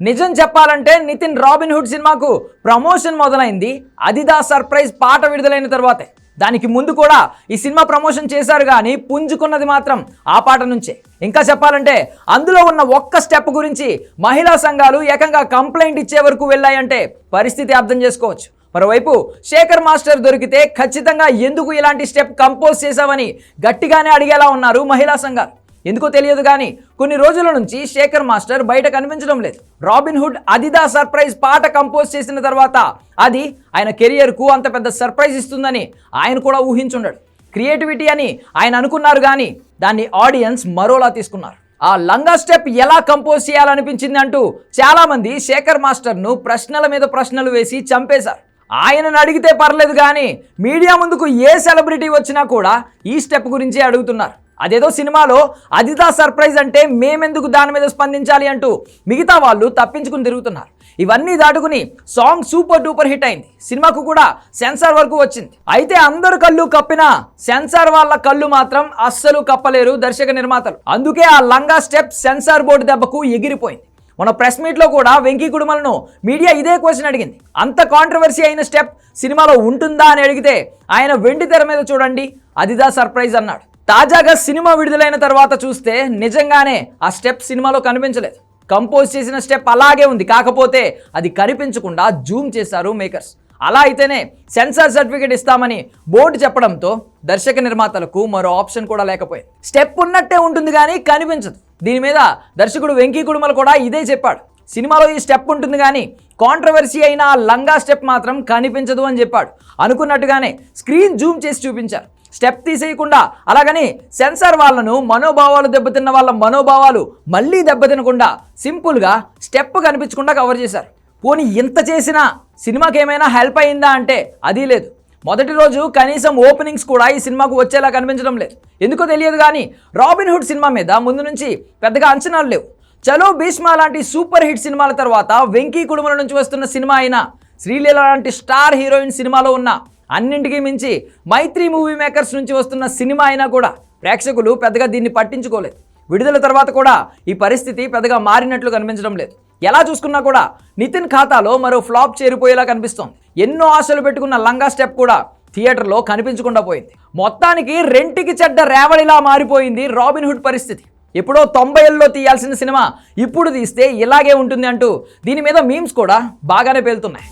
నిజం చెప్పాలంటే Nitin robin hood సినిమాకు ప్రమోషన్ మొదలైంది అదిదాస్ సర్ప్రైజ్ పాట విడుదలైన తర్వాతే. దానికి ముందు కూడా ఈ సినిమా ప్రమోషన్ చేశారు కానీ పుంజుకున్నది మాత్రం ఆ పాట నుంచే. ఇంకా చెప్పాలంటే అందులో ఉన్న ఒక్క స్టెప్ గురించి మహిళా సంఘాలు ఏకంగా కంప్లైంట్ ఇచ్చే వరకు వెళ్ళాయంటే పరిస్థితి అర్థం చేసుకోవచ్చు. మరోవైపు శేఖర్ మాస్టర్ దొరికితే ఖచ్చితంగా ఎందుకు ఇలాంటి స్టెప్ కంపోజ్ చేశావని గట్టిగానే అడిగేలా ఉన్నారు మహిళా సంఘాలు. ఎందుకో తెలియదు కానీ కొన్ని రోజుల నుంచి శేఖర్ మాస్టర్ బయట కనిపించడం లేదు. రాబిన్ హుడ్ అదిదాస్ సర్ప్రైజ్ పాట కంపోజ్ చేసిన తర్వాత అది ఆయన కెరియర్కు అంత పెద్ద సర్ప్రైజ్ ఇస్తుందని ఆయన కూడా ఊహించుండడు. క్రియేటివిటీ అని ఆయన అనుకున్నారు కానీ దాన్ని ఆడియన్స్ మరోలా తీసుకున్నారు. ఆ లంగా స్టెప్ ఎలా కంపోజ్ చేయాలనిపించింది అంటూ చాలామంది శేఖర్ మాస్టర్ను ప్రశ్నల మీద ప్రశ్నలు వేసి చంపేశారు. ఆయనను అడిగితే పర్లేదు కానీ మీడియా ముందుకు ఏ సెలబ్రిటీ వచ్చినా కూడా ఈ స్టెప్ గురించే అడుగుతున్నారు. అదేదో సినిమాలో అదిదాస్ సర్ప్రైజ్ అంటే మేమెందుకు దాని మీద స్పందించాలి అంటూ మిగతా వాళ్ళు తప్పించుకుని తిరుగుతున్నారు. ఇవన్నీ దాటుకుని సాంగ్ సూపర్ డూపర్ హిట్ అయింది. సినిమాకు కూడా సెన్సార్ వరకు వచ్చింది. అయితే అందరు కళ్ళు కప్పినా సెన్సార్ వాళ్ళ కళ్ళు మాత్రం అస్సలు కప్పలేరు దర్శక నిర్మాతలు. అందుకే ఆ లంగా స్టెప్ సెన్సార్ బోర్డు దెబ్బకు ఎగిరిపోయింది. మన ప్రెస్ మీట్లో కూడా వెంకీ కుడుమలను మీడియా ఇదే క్వశ్చన్ అడిగింది. అంత కాంట్రవర్సీ అయిన స్టెప్ సినిమాలో ఉంటుందా అని అడిగితే ఆయన వెండి తెర మీద చూడండి అదిదాస్ సర్ప్రైజ్ అన్నాడు. తాజాగా సినిమా విడుదలైన తర్వాత చూస్తే నిజంగానే ఆ స్టెప్ సినిమాలో కనిపించలేదు. కంపోజ్ చేసిన స్టెప్ అలాగే ఉంది, కాకపోతే అది కనిపించకుండా జూమ్ చేశారు మేకర్స్. అలా అయితేనే సెన్సార్ సర్టిఫికేట్ ఇస్తామని బోర్డు చెప్పడంతో దర్శక నిర్మాతలకు మరో ఆప్షన్ కూడా లేకపోయింది. స్టెప్ ఉన్నట్టే ఉంటుంది కానీ కనిపించదు. దీని మీద దర్శకుడు వెంకీ కుడుమల కూడా ఇదే చెప్పాడు. సినిమాలో ఈ స్టెప్ ఉంటుంది కానీ కాంట్రవర్సీ అయిన లంగా స్టెప్ మాత్రం కనిపించదు అని చెప్పాడు. అనుకున్నట్టుగానే స్క్రీన్ జూమ్ చేసి చూపించారు. స్టెప్ తీసేయకుండా అలాగని సెన్సార్ వాళ్ళను మనోభావాలు దెబ్బతిన్న వాళ్ళ మనోభావాలు మళ్ళీ దెబ్బతినకుండా సింపుల్గా స్టెప్ కనిపించకుండా కవర్ చేశారు. పోనీ ఇంత చేసినా సినిమాకి ఏమైనా హెల్ప్ అయిందా అంటే అది లేదు. మొదటి రోజు కనీసం ఓపెనింగ్స్ కూడా ఈ సినిమాకు వచ్చేలా కనిపించడం లేదు. ఎందుకో తెలియదు కానీ రాబిన్ హుడ్ సినిమా మీద ముందు నుంచి పెద్దగా అంచనాలు లేవు. చలో భీష్మ లాంటి సూపర్ హిట్ సినిమాల తర్వాత వెంకీ కుడుమల నుంచి వస్తున్న సినిమా అయినా శ్రీలీల లాంటి స్టార్ హీరోయిన్ సినిమాలో ఉన్న అన్నింటికీ మించి మైత్రి మూవీ మేకర్స్ నుంచి వస్తున్న సినిమా అయినా కూడా ప్రేక్షకులు పెద్దగా దీన్ని పట్టించుకోలేదు. విడుదల తర్వాత కూడా ఈ పరిస్థితి పెద్దగా మారినట్లు కనిపించడం లేదు. ఎలా చూసుకున్నా కూడా నితిన్ ఖాతాలో మరో ఫ్లాప్ చేరిపోయేలా కనిపిస్తోంది. ఎన్నో ఆశలు పెట్టుకున్న లంగా స్టెప్ కూడా థియేటర్లో కనిపించకుండా పోయింది. మొత్తానికి రెంటికి చెడ్డ రేవడిలా మారిపోయింది రాబిన్ హుడ్ పరిస్థితి. ఎప్పుడో 90ల్లో తీయాల్సిన సినిమా ఇప్పుడు తీస్తే ఇలాగే ఉంటుంది అంటూ దీని మీద మీమ్స్ కూడా బాగానే పేలుతున్నాయి.